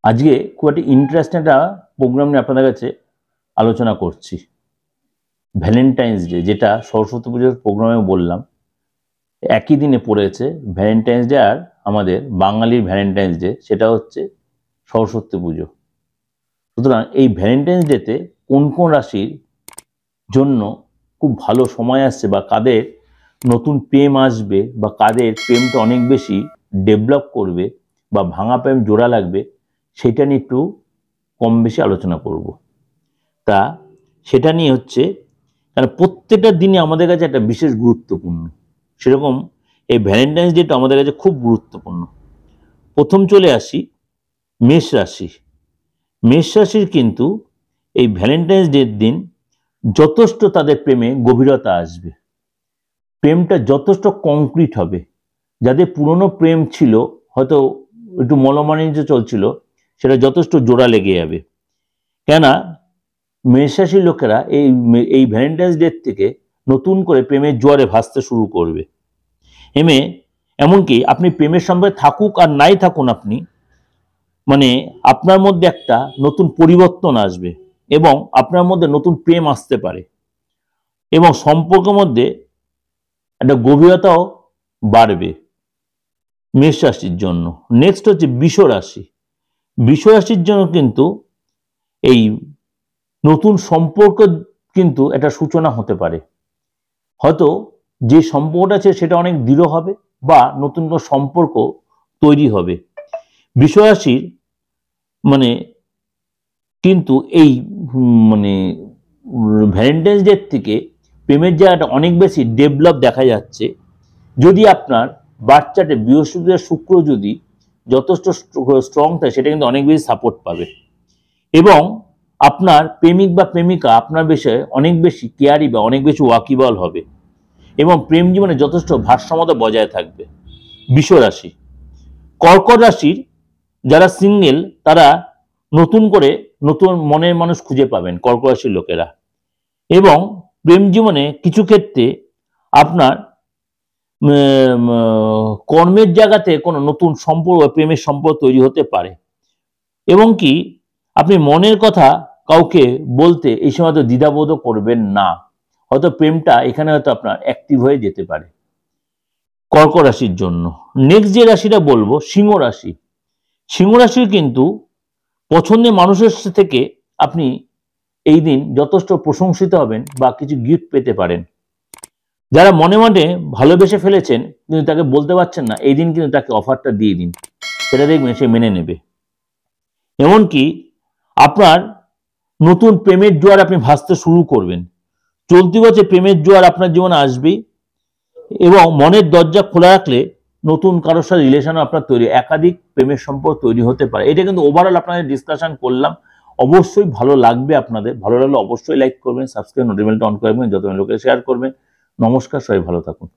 আজকে খুব একটা ইন্টারেস্টিং একটা প্রোগ্রাম নিয়ে আপনাদের কাছে আলোচনা করছি। ভ্যালেন্টাইন্স ডে, যেটা সরস্বতী পুজোর প্রোগ্রামে বললাম, একই দিনে পড়েছে ভ্যালেন্টাইন্স ডে আর আমাদের বাঙালির ভ্যালেন্টাইন্স ডে, সেটা হচ্ছে সরস্বতী পুজো। সুতরাং এই ভ্যালেন্টাইন্স ডেতে কোন কোন রাশির জন্য খুব ভালো সময় আসছে, বা কাদের নতুন প্রেম আসবে, বা কাদের প্রেমটা অনেক বেশি ডেভেলপ করবে, বা ভাঙা প্রেম জোড়া লাগবে, সেটা নিয়ে একটু কম বেশি আলোচনা করব। তা সেটা নিয়ে হচ্ছে, কারণ প্রত্যেকটা দিনই আমাদের কাছে একটা বিশেষ গুরুত্বপূর্ণ, সেরকম এই ভ্যালেন্টাইন্স ডেটা আমাদের কাছে খুব গুরুত্বপূর্ণ। প্রথম চলে আসি মেষ রাশি। মেষ রাশির কিন্তু এই ভ্যালেন্টাইন্স ডের দিন যথেষ্ট তাদের প্রেমে গভীরতা আসবে, প্রেমটা যথেষ্ট কংক্রিট হবে। যাদের পুরনো প্রেম ছিল, হয়তো একটু মলমালিন্য চলছিল, সেটা যথেষ্ট জোড়া লেগে যাবে। কেননা মেষ রাশির লোকেরা এই ভ্যালেন্টাইন্স ডে থেকে নতুন করে প্রেমের জোয়ারে ভাসতে শুরু করবে। এমনকি আপনি প্রেমের সম্পর্কে থাকুক আর নাই থাকুন, আপনি আপনার মধ্যে একটা নতুন পরিবর্তন আসবে, এবং আপনার মধ্যে নতুন প্রেম আসতে পারে, এবং সম্পর্কের মধ্যে একটা গভীরতাও বাড়বে মেষ রাশির জন্য। নেক্সট হচ্ছে বৃষ রাশি। বৃষ রাশির জন্য কিন্তু এই নতুন সম্পর্ক কিন্তু একটা সূচনা হতে পারে। হয়তো যে সম্পর্কটা আছে সেটা অনেক দৃঢ় হবে, বা নতুন কোনো সম্পর্ক তৈরি হবে। বৃষ রাশির কিন্তু এই ভ্যালেন্টাইন্স ডে থেকে প্রেমের জায়গাটা অনেক বেশি ডেভেলপ দেখা যাচ্ছে। যদি আপনার বাচ্চাটা বৃহস্পতি আর শুক্র যদি যথেষ্ট স্ট্রং থাকে, সেটা কিন্তু অনেক বেশি সাপোর্ট পাবে, এবং আপনার প্রেমিক বা প্রেমিকা আপনার বিষয়ে অনেক বেশি কেয়ারি বা অনেক বেশি ওয়াকিবল হবে, এবং প্রেম জীবনে যথেষ্ট ভারসাম্যতা বজায় থাকবে। বৃষ রাশি। কর্কট রাশির যারা সিঙ্গেল, তারা নতুন করে নতুন মনের মানুষ খুঁজে পাবেন কর্কট রাশির লোকেরা, এবং প্রেম জীবনে কিছু ক্ষেত্রে আপনার কর্মের জায়গাতে কোনো নতুন সম্পর্ক, প্রেমের সম্পর্ক তৈরি হতে পারে, এবং কি আপনি মনের কথা কাউকে বলতে এই সময় তো দ্বিধাবোধও করবেন না। হয়তো প্রেমটা এখানে হয়তো আপনার অ্যাক্টিভ হয়ে যেতে পারে কর্কট রাশির জন্য। নেক্সট যে রাশিটা বলবো, সিংহ রাশি। সিংহ রাশির কিন্তু পছন্দের মানুষের থেকে আপনি এই দিন যথেষ্ট প্রশংসিত হবেন, বা কিছু গিফট পেতে পারেন। যারা মনে মনে ভালোবেসে ফেলেছেন কিন্তু তাকে বলতে পারছেন না, এই দিন কিন্তু তাকে অফারটা দিয়ে দিন, সেটা দেখবেন সে মেনে নেবে। এমনকি আপনার নতুন প্রেমের জোয়ার আপনি ভাসতে শুরু করবেন। চলতি বছর প্রেমের জোয়ার আপনার জীবনে আসবেই, এবং মনের দরজা খোলা রাখলে নতুন কারোর সাথে রিলেশনও আপনার তৈরি, একাধিক প্রেমের সম্পর্ক তৈরি হতে পারে। এটা কিন্তু ওভারঅল আপনাদের ডিসকাশন করলাম। অবশ্যই ভালো লাগবে আপনাদের। ভালো লাগলে অবশ্যই লাইক করবেন, সাবস্ক্রাইব, নোটিফিকেশন অন করবেন, যত লোকের শেয়ার করবেন। নমস্কার, সবাই ভালো থাকুন।